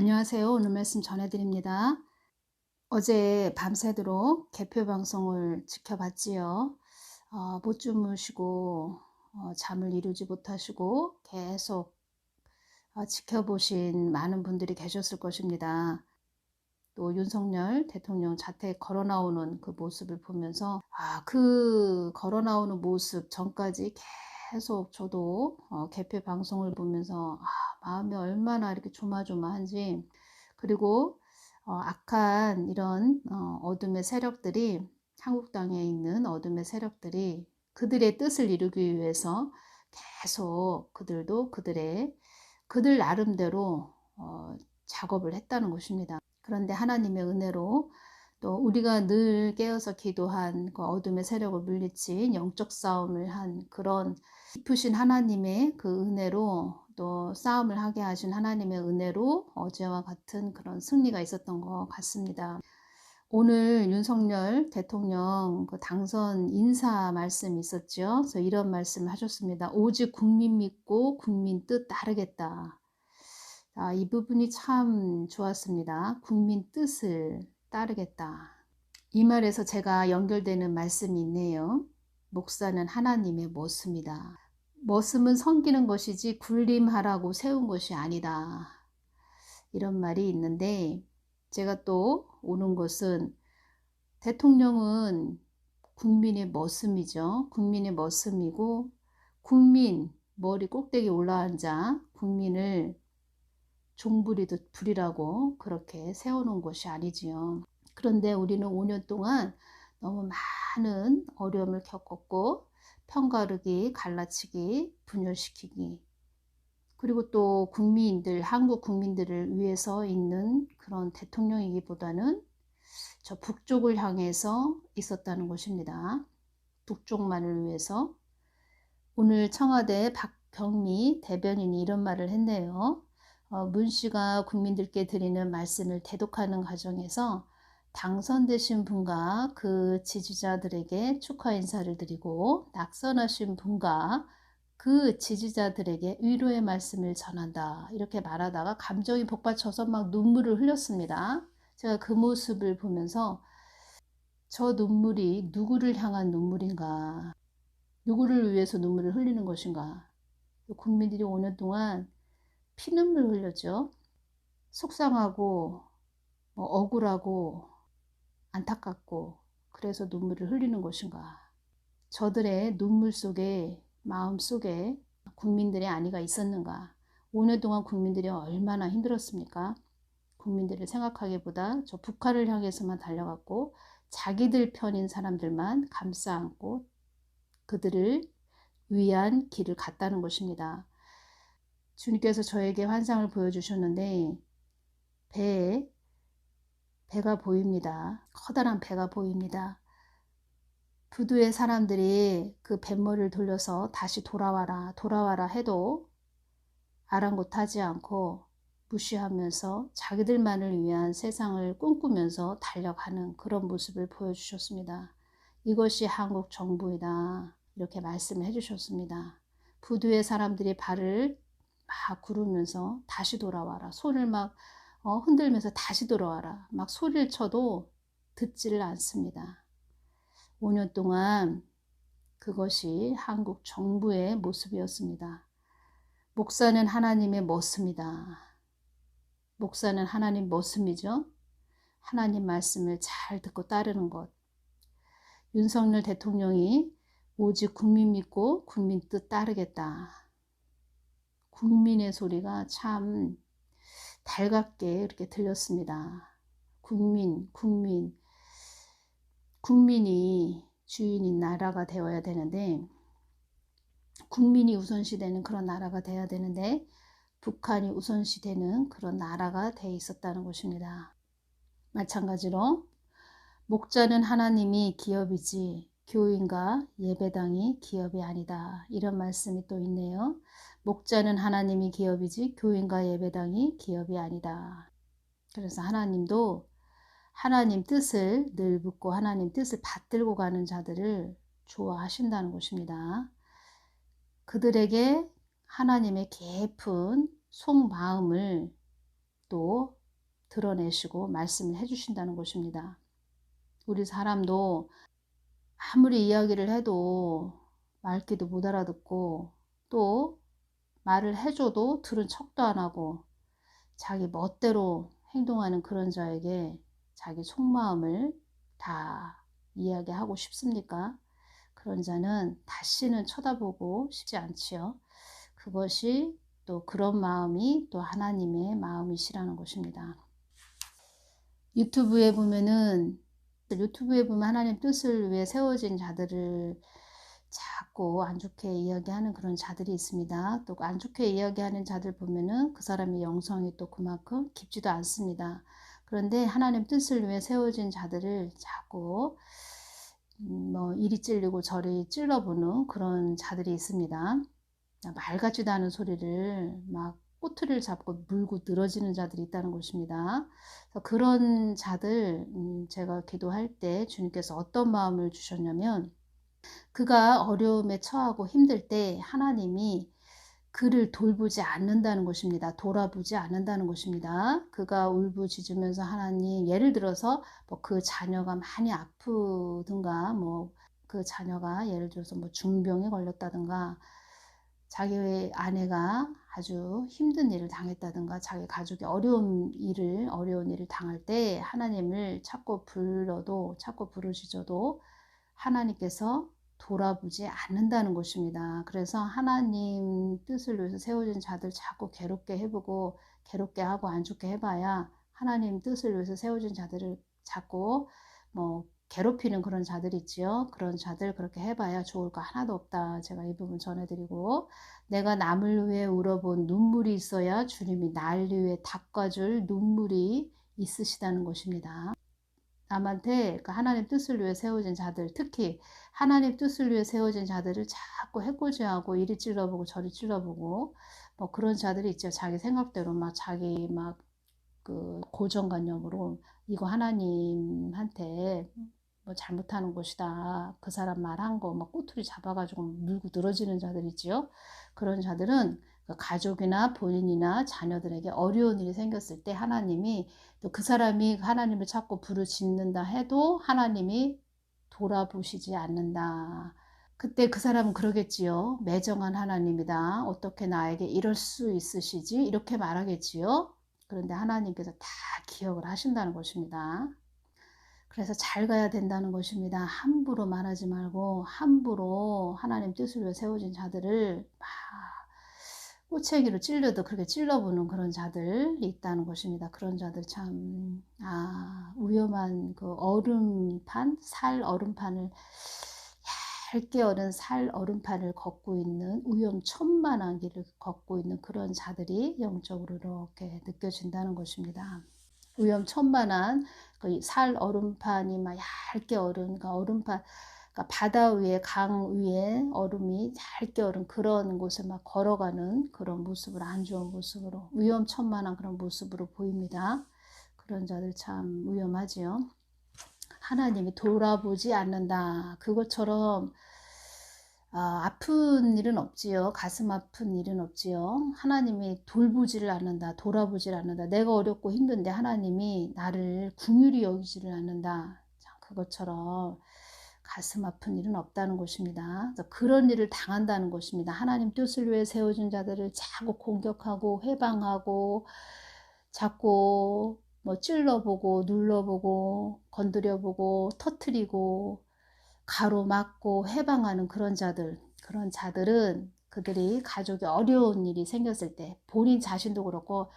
안녕하세요. 오늘 말씀 전해드립니다. 어제 밤새도록 개표 방송을 지켜봤지요. 못 주무시고 잠을 이루지 못하시고 계속 지켜보신 많은 분들이 계셨을 것입니다. 또 윤석열 대통령 자택 걸어 나오는 그 모습을 보면서 그 걸어 나오는 모습 전까지 계속 저도 개표 방송을 보면서 마음이 얼마나 이렇게 조마조마한지, 그리고 악한 이런 어둠의 세력들이, 한국 땅에 있는 어둠의 세력들이 그들의 뜻을 이루기 위해서 계속 그들도 그들 나름대로 작업을 했다는 것입니다. 그런데 하나님의 은혜로 또 우리가 늘 깨어서 기도한 그 어둠의 세력을 물리친 영적 싸움을 한 그런 깊으신 하나님의 그 은혜로, 또 싸움을 하게 하신 하나님의 은혜로 어제와 같은 그런 승리가 있었던 것 같습니다. 오늘 윤석열 대통령 그 당선 인사 말씀이 있었죠. 그래서 이런 말씀을 하셨습니다. 오직 국민 믿고 국민 뜻 따르겠다. 이 부분이 참 좋았습니다. 국민 뜻을 따르겠다. 이 말에서 제가 연결되는 말씀이 있네요. 목사는 하나님의 머슴이다. 머슴은 섬기는 것이지 군림하라고 세운 것이 아니다. 이런 말이 있는데, 제가 또 오는 것은 대통령은 국민의 머슴이죠. 국민의 머슴이고, 국민 머리 꼭대기 올라앉아 국민을 종부리듯 부리라고 그렇게 세워놓은 것이 아니지요. 그런데 우리는 5년 동안 너무 많은 어려움을 겪었고, 편가르기, 갈라치기, 분열시키기, 그리고 또 국민들, 한국 국민들을 위해서 있는 그런 대통령이기보다는 저 북쪽을 향해서 있었다는 것입니다. 북쪽만을 위해서. 오늘 청와대 박경미 대변인이 이런 말을 했네요. 문 씨가 국민들께 드리는 말씀을 대독하는 과정에서 당선되신 분과 그 지지자들에게 축하 인사를 드리고, 낙선하신 분과 그 지지자들에게 위로의 말씀을 전한다. 이렇게 말하다가 감정이 복받쳐서 막 눈물을 흘렸습니다. 제가 그 모습을 보면서 저 눈물이 누구를 향한 눈물인가? 누구를 위해서 눈물을 흘리는 것인가? 국민들이 5년 동안 피눈물 흘렸죠. 속상하고 억울하고 안타깝고, 그래서 눈물을 흘리는 것인가? 저들의 눈물 속에, 마음 속에 국민들의 안위가 있었는가? 5년 동안 국민들이 얼마나 힘들었습니까? 국민들을 생각하기보다 저 북한을 향해서만 달려갔고, 자기들 편인 사람들만 감싸 안고 그들을 위한 길을 갔다는 것입니다. 주님께서 저에게 환상을 보여주셨는데, 배가 보입니다. 커다란 배가 보입니다. 부두의 사람들이 그 뱃머리를 돌려서 다시 돌아와라, 돌아와라 해도 아랑곳하지 않고 무시하면서 자기들만을 위한 세상을 꿈꾸면서 달려가는 그런 모습을 보여주셨습니다. 이것이 한국 정부이다. 이렇게 말씀을 해주셨습니다. 부두의 사람들이 발을 막 구르면서 다시 돌아와라. 손을 막 흔들면서 다시 돌아와라. 막 소리를 쳐도 듣지를 않습니다. 5년 동안 그것이 한국 정부의 모습이었습니다. 목사는 하나님의 머슴이다. 목사는 하나님 머슴이죠. 하나님 말씀을 잘 듣고 따르는 것. 윤석열 대통령이 오직 국민 믿고 국민 뜻 따르겠다. 국민의 소리가 참 달갑게 이렇게 들렸습니다. 국민이 주인인 나라가 되어야 되는데, 국민이 우선시 되는 그런 나라가 돼야 되는데, 북한이 우선시 되는 그런 나라가 돼 있었다는 것입니다. 마찬가지로 목자는 하나님이 기업이지 교인과 예배당이 기업이 아니다. 이런 말씀이 또 있네요. 목자는 하나님이 기업이지 교인과 예배당이 기업이 아니다. 그래서 하나님도 하나님 뜻을 늘 묻고 하나님 뜻을 받들고 가는 자들을 좋아하신다는 것입니다. 그들에게 하나님의 깊은 속마음을 또 드러내시고 말씀을 해주신다는 것입니다. 우리 사람도 아무리 이야기를 해도 말귀도 못 알아듣고 또 말을 해줘도 들은 척도 안 하고 자기 멋대로 행동하는 그런 자에게 자기 속마음을 다 이야기하고 싶습니까? 그런 자는 다시는 쳐다보고 싶지 않지요. 그것이 또 그런 마음이 또 하나님의 마음이시라는 것입니다. 유튜브에 보면 하나님 뜻을 위해 세워진 자들을 자꾸 안 좋게 이야기하는 그런 자들이 있습니다. 또 안 좋게 이야기하는 자들 보면은 그 사람의 영성이 또 그만큼 깊지도 않습니다. 그런데 하나님 뜻을 위해 세워진 자들을 자꾸 뭐 이리 찔리고 저리 찔러보는 그런 자들이 있습니다. 말 같지도 않은 소리를 막 꼬투리를 잡고 물고 늘어지는 자들이 있다는 것입니다. 그래서 그런 자들 제가 기도할 때 주님께서 어떤 마음을 주셨냐면 그가 어려움에 처하고 힘들 때 하나님이 그를 돌보지 않는다는 것입니다. 돌아보지 않는다는 것입니다. 그가 울부짖으면서 하나님, 예를 들어서 뭐 그 자녀가 많이 아프든가 뭐 그 자녀가 예를 들어서 뭐 중병에 걸렸다든가 자기 아내가 아주 힘든 일을 당했다든가 자기 가족이 어려운 일을 당할 때 하나님을 자꾸 부르짖어도 하나님께서 돌아보지 않는다는 것입니다. 그래서 하나님 뜻을 위해서 세워진 자들 자꾸 괴롭게 해보고 괴롭게 하고 안 좋게 해봐야 하나님 뜻을 위해서 세워진 자들을 자꾸 뭐 괴롭히는 그런 자들 있지요. 그런 자들 그렇게 해봐야 좋을 거 하나도 없다. 제가 이 부분 전해드리고 내가 남을 위해 울어본 눈물이 있어야 주님이 날 위해 닦아줄 눈물이 있으시다는 것입니다. 남한테 하나님 뜻을 위해 세워진 자들, 특히 하나님 뜻을 위해 세워진 자들을 자꾸 해코지하고 이리 찔러보고 저리 찔러보고 뭐 그런 자들이 있죠. 자기 생각대로 막 자기 막 그 고정관념으로 이거 하나님한테 뭐 잘못하는 것이다. 그 사람 말한 거 막 꼬투리 잡아가지고 물고 늘어지는 자들 있지요. 그런 자들은 가족이나 본인이나 자녀들에게 어려운 일이 생겼을 때 하나님이 또 그 사람이 하나님을 찾고 부르짖는다 해도 하나님이 돌아보시지 않는다. 그때 그 사람은 그러겠지요. 매정한 하나님이다. 어떻게 나에게 이럴 수 있으시지? 이렇게 말하겠지요. 그런데 하나님께서 다 기억을 하신다는 것입니다. 그래서 잘 가야 된다는 것입니다. 함부로 말하지 말고 함부로 하나님 뜻을 위해 세워진 자들을 막 꼬챙이로 찔러도 그렇게 찔러보는 그런 자들이 있다는 것입니다. 그런 자들 참 위험한 그 살 얼음판을 얇게 얼은 살 얼음판을 걷고 있는 위험천만한 길을 걷고 있는 그런 자들이 영적으로 이렇게 느껴진다는 것입니다. 위험천만한 그 살 얼음판이 막 얇게 얼은 그 얼음판, 그러니까 바다 위에 강 위에 얼음이 얇게 얼은 그런 곳을 막 걸어가는 그런 모습으로 안 좋은 모습으로 위험천만한 그런 모습으로 보입니다. 그런 자들 참 위험하지요. 하나님이 돌아보지 않는다. 그것처럼 아픈 일은 없지요. 가슴 아픈 일은 없지요. 하나님이 돌보지를 않는다. 돌아보지를 않는다. 내가 어렵고 힘든데 하나님이 나를 긍휼히 여기지를 않는다. 그것처럼 가슴 아픈 일은 없다는 것입니다. 그런 일을 당한다는 것입니다. 하나님 뜻을 위해 세워진 자들을 자꾸 공격하고 회방하고 자꾸 뭐 찔러보고 눌러보고 건드려보고 터트리고 가로막고 해방하는 그런 자들은 그들이 가족에 어려운 일이 생겼을 때 본인 자신도 그렇고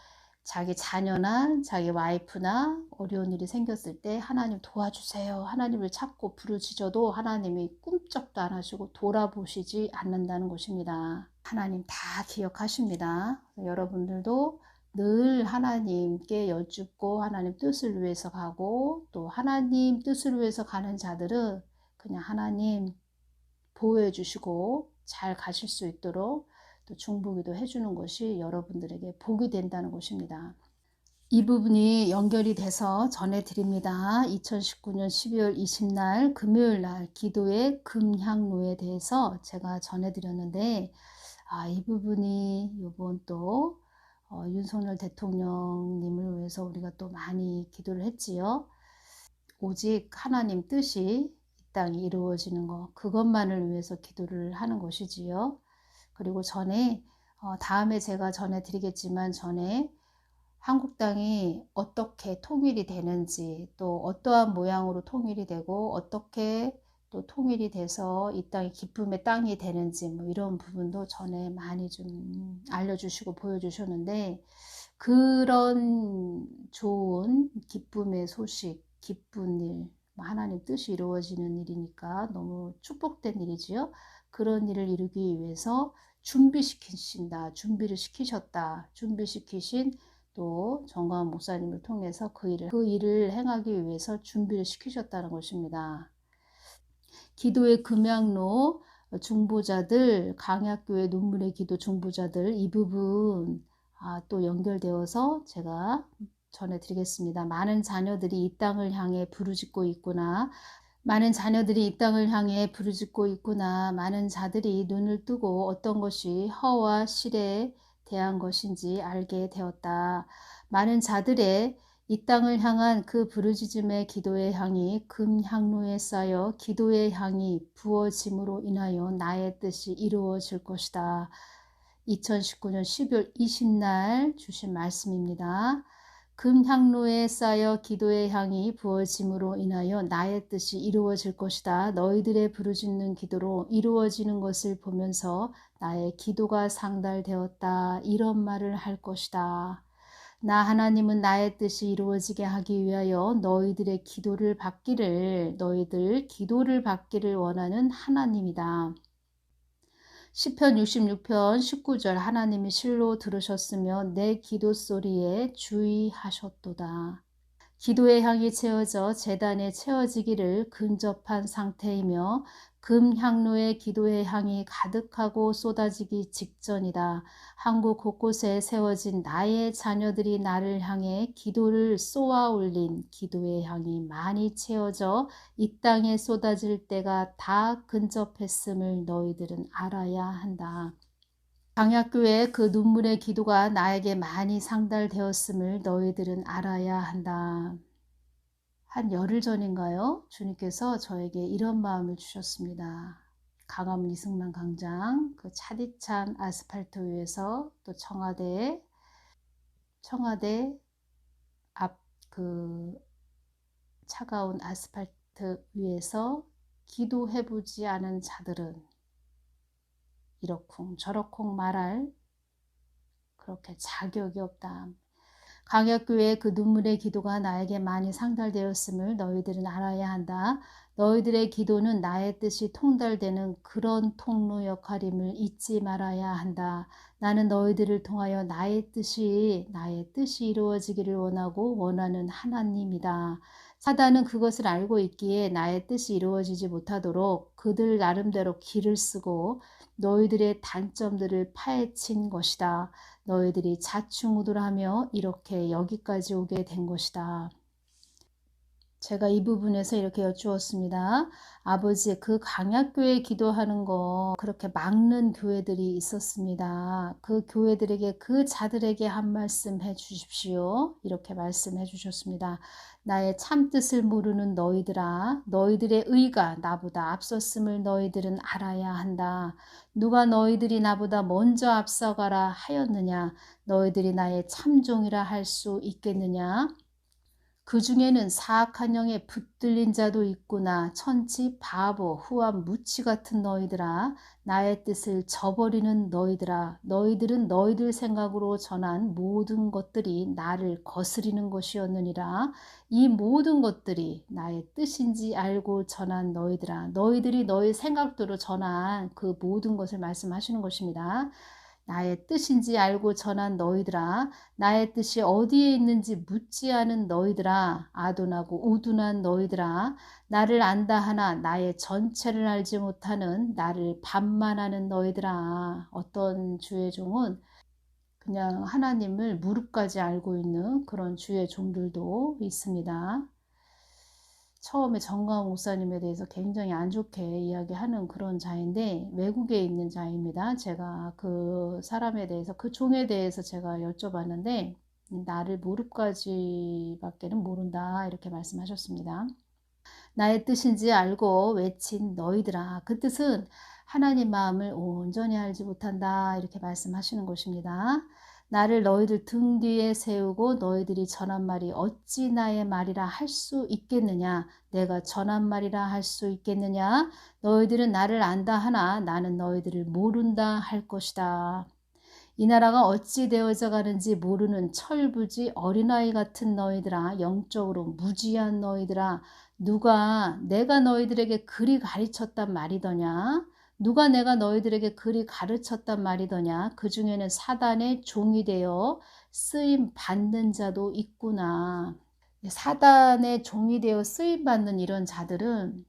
자기 자녀나 자기 와이프나 어려운 일이 생겼을 때 하나님 도와주세요. 하나님을 찾고 부르짖어도 하나님이 꿈쩍도 안 하시고 돌아보시지 않는다는 것입니다. 하나님 다 기억하십니다. 여러분들도 늘 하나님께 여쭙고 하나님 뜻을 위해서 가고 또 하나님 뜻을 위해서 가는 자들은 그냥 하나님 보호해 주시고 잘 가실 수 있도록 또 중보기도 해주는 것이 여러분들에게 복이 된다는 것입니다. 이 부분이 연결이 돼서 전해드립니다. 2019년 12월 20날 금요일 날 기도의 금향로에 대해서 제가 전해드렸는데 이 부분이 이번 또 윤석열 대통령님을 위해서 우리가 또 많이 기도를 했지요. 오직 하나님 뜻이 이 땅에 이루어지는 것, 그것만을 위해서 기도를 하는 것이지요. 그리고 전에 다음에 제가 전해드리겠지만 전에 한국 땅이 어떻게 통일이 되는지, 또 어떠한 모양으로 통일이 되고 어떻게 또 통일이 돼서 이 땅이 기쁨의 땅이 되는지 뭐 이런 부분도 전에 많이 좀 알려주시고 보여주셨는데, 그런 좋은 기쁨의 소식, 기쁜 일, 하나님 뜻이 이루어지는 일이니까 너무 축복된 일이지요. 그런 일을 이루기 위해서 준비를 시키셨다. 준비시키신 또 정광훈 목사님을 통해서 그 일을 행하기 위해서 준비를 시키셨다는 것입니다. 기도의 금양로 중보자들, 강약교회 눈물의 기도 중보자들, 이 부분 또 연결되어서 제가 전해드리겠습니다. 많은 자녀들이 이 땅을 향해 부르짖고 있구나. 많은 자녀들이 이 땅을 향해 부르짖고 있구나. 많은 자들이 눈을 뜨고 어떤 것이 허와 실에 대한 것인지 알게 되었다. 많은 자들의 이 땅을 향한 그 부르짖음의 기도의 향이 금향로에 쌓여 기도의 향이 부어짐으로 인하여 나의 뜻이 이루어질 것이다. 2019년 12월 20날 주신 말씀입니다. 금향로에 쌓여 기도의 향이 부어짐으로 인하여 나의 뜻이 이루어질 것이다. 너희들의 부르짖는 기도로 이루어지는 것을 보면서 나의 기도가 상달되었다. 이런 말을 할 것이다. 나 하나님은 나의 뜻이 이루어지게 하기 위하여 너희들 기도를 받기를 원하는 하나님이다. 시편 66편 19절 하나님이 실로 들으셨으며 내 기도 소리에 주의하셨도다. 기도의 향이 채워져 제단에 채워지기를 근접한 상태이며 금향로의 기도의 향이 가득하고 쏟아지기 직전이다. 한국 곳곳에 세워진 나의 자녀들이 나를 향해 기도를 쏘아 올린 기도의 향이 많이 채워져 이 땅에 쏟아질 때가 다 근접했음을 너희들은 알아야 한다. 강약교회 그 눈물의 기도가 나에게 많이 상달되었음을 너희들은 알아야 한다. 한 열흘 전인가요? 주님께서 저에게 이런 마음을 주셨습니다. 강화문 이승만 광장 그 차디찬 아스팔트 위에서 또 청와대 앞 그 차가운 아스팔트 위에서 기도해보지 않은 자들은 이러쿵 저러쿵 말할 그렇게 자격이 없다. 강약교회의 그 눈물의 기도가 나에게 많이 상달되었음을 너희들은 알아야 한다. 너희들의 기도는 나의 뜻이 통달되는 그런 통로 역할임을 잊지 말아야 한다. 나는 너희들을 통하여 나의 뜻이 이루어지기를 원하는 하나님이다. 사단은 그것을 알고 있기에 나의 뜻이 이루어지지 못하도록 그들 나름대로 길을 쓰고 너희들의 단점들을 파헤친 것이다. 너희들이 자충우돌하며 이렇게 여기까지 오게 된 것이다. 제가 이 부분에서 이렇게 여쭈었습니다. 아버지, 그 강약교회 기도하는 거 그렇게 막는 교회들이 있었습니다. 그 교회들에게 그 자들에게 한 말씀 해 주십시오. 이렇게 말씀해 주셨습니다. 나의 참뜻을 모르는 너희들아, 너희들의 의가 나보다 앞섰음을 너희들은 알아야 한다. 누가 너희들이 나보다 먼저 앞서가라 하였느냐? 너희들이 나의 참종이라 할 수 있겠느냐? 그 중에는 사악한 영에 붙들린 자도 있구나. 천치 바보 후한 무치 같은 너희들아, 나의 뜻을 저버리는 너희들아, 너희들은 너희들 생각으로 전한 모든 것들이 나를 거스리는 것이었느니라. 이 모든 것들이 나의 뜻인지 알고 전한 너희들아, 너희들이 너희 생각대로 전한 그 모든 것을 말씀하시는 것입니다. 나의 뜻인지 알고 전한 너희들아, 나의 뜻이 어디에 있는지 묻지 않은 너희들아, 아둔하고 우둔한 너희들아, 나를 안다 하나 나의 전체를 알지 못하는 나를 반만하는 너희들아. 어떤 주의 종은 그냥 하나님을 무릎까지 알고 있는 그런 주의 종들도 있습니다. 처음에 정광훈 목사님에 대해서 굉장히 안 좋게 이야기하는 그런 자인데 외국에 있는 자입니다. 제가 그 사람에 대해서 그 종에 대해서 제가 여쭤봤는데 나를 무릎까지밖에는 모른다 이렇게 말씀하셨습니다. 나의 뜻인지 알고 외친 너희들아. 그 뜻은 하나님 마음을 온전히 알지 못한다 이렇게 말씀하시는 것입니다. 나를 너희들 등 뒤에 세우고 너희들이 전한 말이 어찌 나의 말이라 할 수 있겠느냐. 내가 전한 말이라 할 수 있겠느냐. 너희들은 나를 안다 하나 나는 너희들을 모른다 할 것이다. 이 나라가 어찌 되어져 가는지 모르는 철부지 어린아이 같은 너희들아. 영적으로 무지한 너희들아. 누가 내가 너희들에게 그리 가르쳤단 말이더냐. 누가 내가 너희들에게 그리 가르쳤단 말이더냐. 그 중에는 사단의 종이 되어 쓰임 받는 자도 있구나. 사단의 종이 되어 쓰임 받는 이런 자들은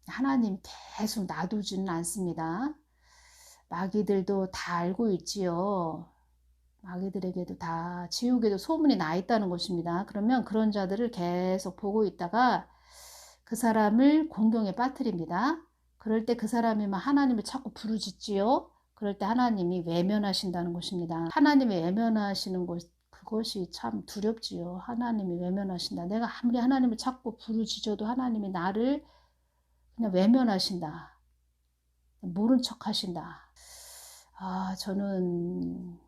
하나님 계속 놔두지는 않습니다. 마귀들도 다 알고 있지요. 마귀들에게도 다 지옥에도 소문이 나 있다는 것입니다. 그러면 그런 자들을 계속 보고 있다가 그 사람을 공경에 빠뜨립니다. 그럴 때 그 사람이 막 하나님을 자꾸 부르짖지요. 그럴 때 하나님이 외면하신다는 것입니다. 하나님이 외면하시는 것, 그것이 참 두렵지요. 하나님이 외면하신다. 내가 아무리 하나님을 자꾸 부르짖어도 하나님이 나를 그냥 외면하신다. 모른 척 하신다. 저는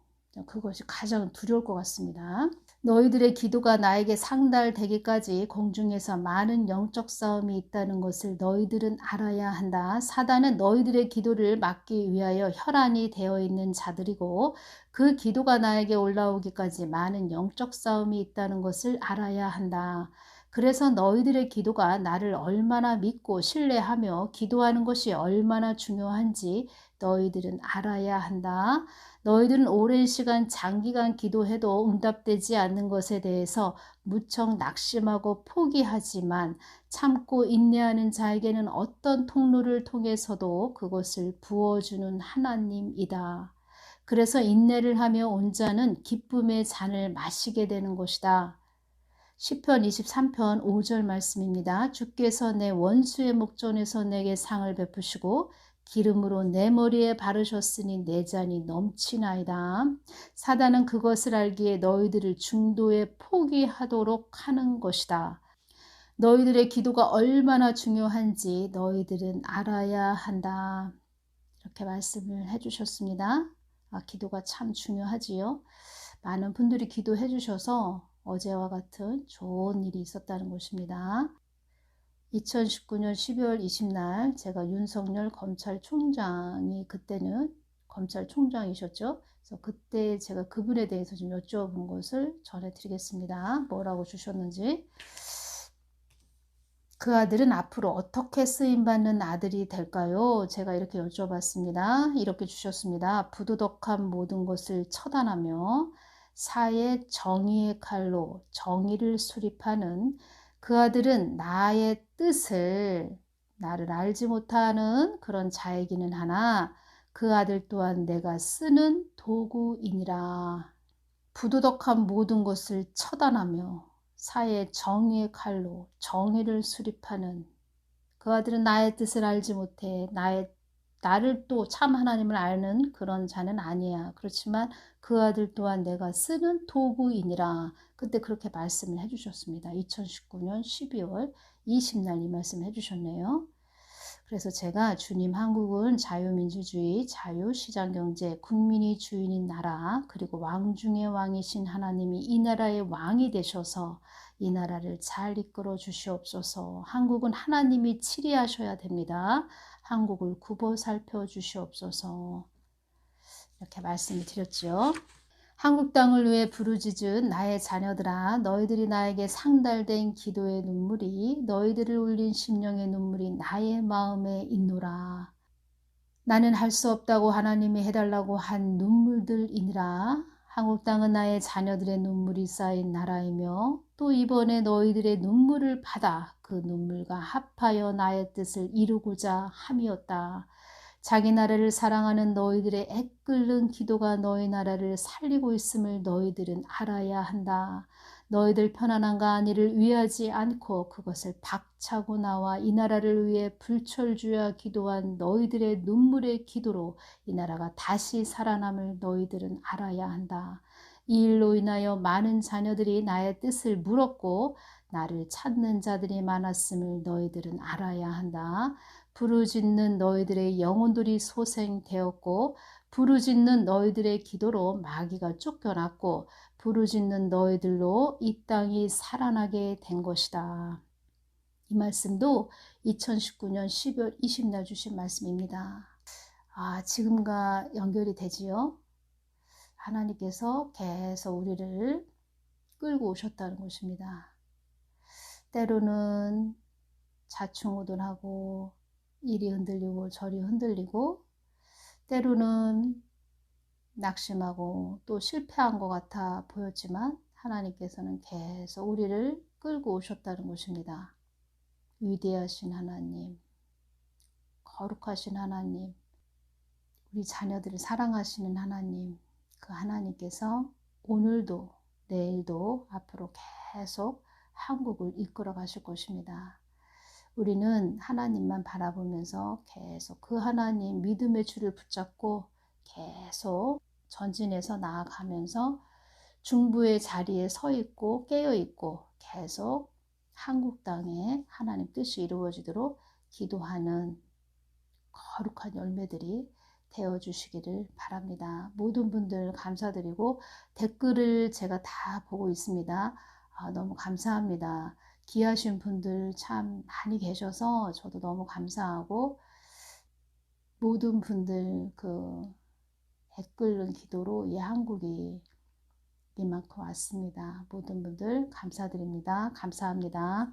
그것이 가장 두려울 것 같습니다. 너희들의 기도가 나에게 상달되기까지 공중에서 많은 영적 싸움이 있다는 것을 너희들은 알아야 한다. 사단은 너희들의 기도를 막기 위하여 혈안이 되어 있는 자들이고 그 기도가 나에게 올라오기까지 많은 영적 싸움이 있다는 것을 알아야 한다. 그래서 너희들의 기도가 나를 얼마나 믿고 신뢰하며 기도하는 것이 얼마나 중요한지 너희들은 알아야 한다. 너희들은 오랜 시간 장기간 기도해도 응답되지 않는 것에 대해서 무척 낙심하고 포기하지만 참고 인내하는 자에게는 어떤 통로를 통해서도 그것을 부어주는 하나님이다. 그래서 인내를 하며 온 자는 기쁨의 잔을 마시게 되는 것이다. 시편 23편 5절 말씀입니다. 주께서 내 원수의 목전에서 내게 상을 베푸시고 기름으로 내 머리에 바르셨으니 내 잔이 넘치나이다. 사단은 그것을 알기에 너희들을 중도에 포기하도록 하는 것이다. 너희들의 기도가 얼마나 중요한지 너희들은 알아야 한다. 이렇게 말씀을 해주셨습니다. 기도가 참 중요하지요. 많은 분들이 기도해 주셔서 어제와 같은 좋은 일이 있었다는 것입니다. 2019년 12월 20날 제가 윤석열 검찰총장이 그때는 검찰총장이셨죠. 그래서 그때 제가 그분에 대해서 좀 여쭤본 것을 전해드리겠습니다. 뭐라고 주셨는지. 그 아들은 앞으로 어떻게 쓰임받는 아들이 될까요? 제가 이렇게 여쭤봤습니다. 이렇게 주셨습니다. 부도덕한 모든 것을 처단하며 사의 정의의 칼로 정의를 수립하는 그 아들은 나의 뜻을 나를 알지 못하는 그런 자이기는 하나 그 아들 또한 내가 쓰는 도구이니라. 부도덕한 모든 것을 처단하며 사의 정의의 칼로 정의를 수립하는 그 아들은 나의 뜻을 알지 못해 나를 또 참 하나님을 아는 그런 자는 아니야. 그렇지만 그 아들 또한 내가 쓰는 도구이니라. 그때 그렇게 말씀을 해주셨습니다. 2019년 12월 20날 이 말씀을 해주셨네요. 그래서 제가 주님 한국은 자유민주주의, 자유시장경제, 국민이 주인인 나라, 그리고 왕 중의 왕이신 하나님이 이 나라의 왕이 되셔서 이 나라를 잘 이끌어 주시옵소서. 한국은 하나님이 치리하셔야 됩니다. 한국을 굽어 살펴 주시옵소서. 이렇게 말씀을 드렸죠. 한국 땅을 위해 부르짖은 나의 자녀들아, 너희들이 나에게 상달된 기도의 눈물이, 너희들을 울린 심령의 눈물이 나의 마음에 있노라. 나는 할 수 없다고 하나님이 해달라고 한 눈물들이니라. 한국 땅은 나의 자녀들의 눈물이 쌓인 나라이며 또 이번에 너희들의 눈물을 받아 그 눈물과 합하여 나의 뜻을 이루고자 함이었다. 자기 나라를 사랑하는 너희들의 애끓는 기도가 너희 나라를 살리고 있음을 너희들은 알아야 한다. 너희들 편안함과 안위를 위하지 않고 그것을 박차고 나와 이 나라를 위해 불철주야 기도한 너희들의 눈물의 기도로 이 나라가 다시 살아남을 너희들은 알아야 한다. 이 일로 인하여 많은 자녀들이 나의 뜻을 물었고 나를 찾는 자들이 많았음을 너희들은 알아야 한다. 부르짖는 너희들의 영혼들이 소생되었고 부르짖는 너희들의 기도로 마귀가 쫓겨났고 부르짖는 너희들로 이 땅이 살아나게 된 것이다. 이 말씀도 2019년 12월 20일 주신 말씀입니다. 지금과 연결이 되지요. 하나님께서 계속 우리를 끌고 오셨다는 것입니다. 때로는 좌충우돌하고 이리 흔들리고 저리 흔들리고 때로는 낙심하고 또 실패한 것 같아 보였지만 하나님께서는 계속 우리를 끌고 오셨다는 것입니다. 위대하신 하나님, 거룩하신 하나님, 우리 자녀들을 사랑하시는 하나님, 그 하나님께서 오늘도 내일도 앞으로 계속 한국을 이끌어 가실 것입니다. 우리는 하나님만 바라보면서 계속 그 하나님 믿음의 줄을 붙잡고 계속 전진해서 나아가면서 중부의 자리에 서 있고 깨어 있고 계속 한국 땅에 하나님 뜻이 이루어지도록 기도하는 거룩한 열매들이 되어 주시기를 바랍니다. 모든 분들 감사드리고 댓글을 제가 다 보고 있습니다. 너무 감사합니다. 귀하신 분들 참 많이 계셔서 저도 너무 감사하고 모든 분들 그 댓글은 기도로 이 한국이 이만큼 왔습니다. 모든 분들 감사드립니다. 감사합니다.